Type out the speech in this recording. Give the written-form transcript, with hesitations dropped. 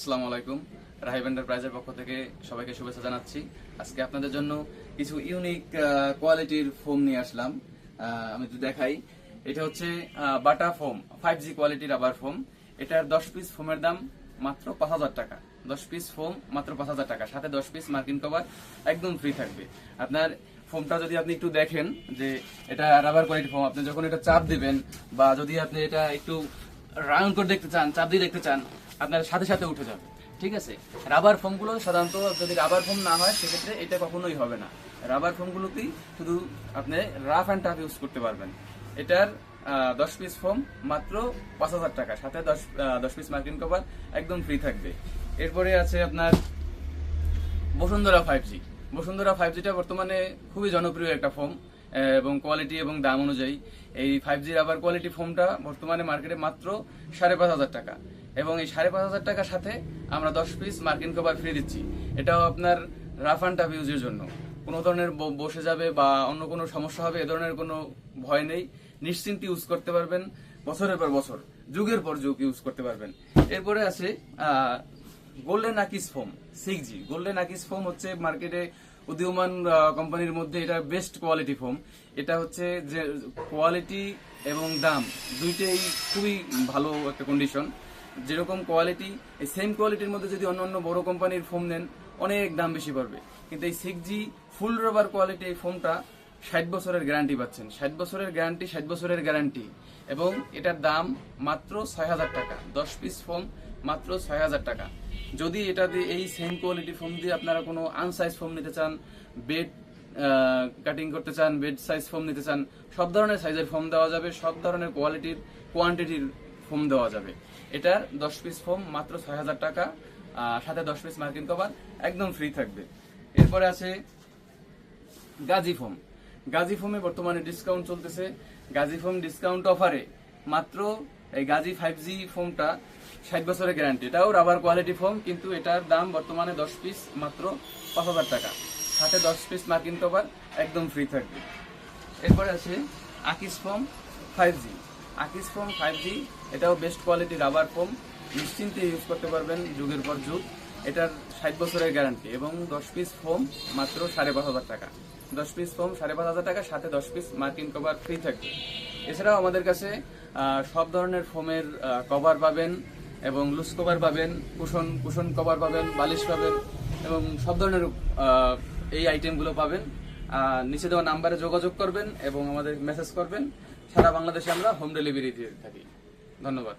আসসালামু আলাইকুম। রাহিব এন্টারপ্রাইজের পক্ষ থেকে সবাইকে শুভেচ্ছা জানাচ্ছি। আজকে আপনাদের জন্য কিছু ইউনিক কোয়ালিটির ফোম নিয়ে আসলাম। আমি যদি দেখাই, এটা হচ্ছে বাটা ফোম 5G কোয়ালিটির রাবার ফোম। এটার 10 পিস ফোমের দাম মাত্র 5,000 টাকা। 10 পিস ফোম মাত্র 5,000 টাকা, সাথে 10 পিস মার্কিন কভার একদম ফ্রি থাকবে। আপনার ফোমটা যদি আপনি একটু দেখেন যে এটা রাবার কোয়ালিটি ফোম, আপনি যখন এটা চাপ দিবেন বা যদি আপনি এটা একটু রাউন্ড করে দেখতে চান, চাপ দিয়ে দেখতে চান, আপনার সাথে সাথে উঠে যাবে। ঠিক আছে, রাবার ফোমগুলো সাধারণত যদি রাবার ফোম না হয় সেক্ষেত্রে এটা কখনোই হবে না। রাবার ফোমগুলোতেই শুধু আপনি রাফ অ্যান্ড টাফ ইউজ করতে পারবেন। এটার 10 পিস ফোম মাত্র 5,000 টাকা, সাথে 10 পিস মার্কিন কভার একদম ফ্রি থাকবে। এরপরে আছে আপনার বসুন্ধরা 5G। বসুন্ধরা 5Gটা বর্তমানে খুবই জনপ্রিয় একটা ফোম এবং কোয়ালিটি এবং দাম অনুযায়ী এই 5G রাবার কোয়ালিটি ফোমটা বর্তমানে মার্কেটে মাত্র 5,500 টাকা, এবং এই 5,500 টাকার সাথে আমরা 10 পিস মার্কিন কভার ফ্রি দিচ্ছি। এটাও আপনার রাফ অ্যান্ড টাফ ইউজের জন্য। কোনো ধরনের বসে যাবে বা অন্য কোনো সমস্যা হবে এ ধরনের কোনো ভয় নেই। নিশ্চিন্তে ইউজ করতে পারবেন, বছরের পর বছর, যুগের পর যুগ ইউজ করতে পারবেন। এরপরে আছে গোল্ডেন আকিস ফোম 6G। গোল্ডেন আকিস ফোম হচ্ছে মার্কেটে উদীয়মান কোম্পানির মধ্যে এটা বেস্ট কোয়ালিটি ফোম। এটা হচ্ছে যে কোয়ালিটি এবং দাম দুইটাই খুবই ভালো একটা কন্ডিশন। যেরকম কোয়ালিটি, এই সেম কোয়ালিটির মধ্যে যদি অন্য অন্য বড় কোম্পানির ফোম নেন অনেক দাম বেশি পড়বে, কিন্তু এই 6G ফুল রাবার কোয়ালিটি এই ফোমটা 60 বছরের গ্যারান্টি পাচ্ছেন। 60 বছরের গ্যারান্টি, 60 বছরের গ্যারান্টি, এবং এটার দাম মাত্র 6,000 টাকা। 10 পিস ফোম মাত্র 6,000 টাকা। যদি এটা দিয়ে এই সেম কোয়ালিটি ফোম দিয়ে আপনারা কোনো আনসাইজ ফোম নিতে চান, বেড কাটিং করতে চান, বেড সাইজ ফোম নিতে চান, সব ধরনের সাইজের ফোম দেওয়া যাবে, সব ধরনের কোয়ালিটির কোয়ান্টিটির ফোম দেওয়া যাবে। এটার 10 পিস ফোম মাত্র 6,000 টাকা, সাথে 10 পিস মার্কিন কভার একদম ফ্রি থাকবে। এরপরে আছে গাজী ফোম। গাজী ফোমে বর্তমানে ডিসকাউন্ট চলতেছে। গাজী ফোম ডিসকাউন্ট অফারে মাত্র এই গাজী 5G ফোমটা 60 বছরের গ্যারান্টি, এটাও রাবার কোয়ালিটি ফোম, কিন্তু এটার দাম বর্তমানে 10 পিস মাত্র 5,000 টাকা, সাথে 10 পিস মার্কিন কভার একদম ফ্রি থাকবে। এরপরে আছে আকিস ফোম 5G। আকিস ফোম 5G এটাও বেস্ট কোয়ালিটি রাবার ফোম, নিশ্চিন্তে ইউজ করতে পারবেন যুগের পর যুগ। এটার 60 বছরের গ্যারান্টি, এবং 10 পিস ফোম মাত্র 5,500 টাকা। 10 পিস ফোম 5,500 টাকা, সাথে 10 পিস মার্কিন কভার ফ্রি থাকবে। এছাড়াও আমাদের কাছে সব ধরনের ফোমের কভার পাবেন, এবং লুজ কভার পাবেন, কুশন কভার পাবেন, বালিশ পাবেন, এবং সব ধরনের এই আইটেমগুলো পাবেন। নিচে দেওয়া নাম্বারে যোগাযোগ করবেন এবং আমাদের মেসেজ করবেন। সারা বাংলাদেশে আমরা হোম ডেলিভারি দিয়ে থাকি। ধন্যবাদ।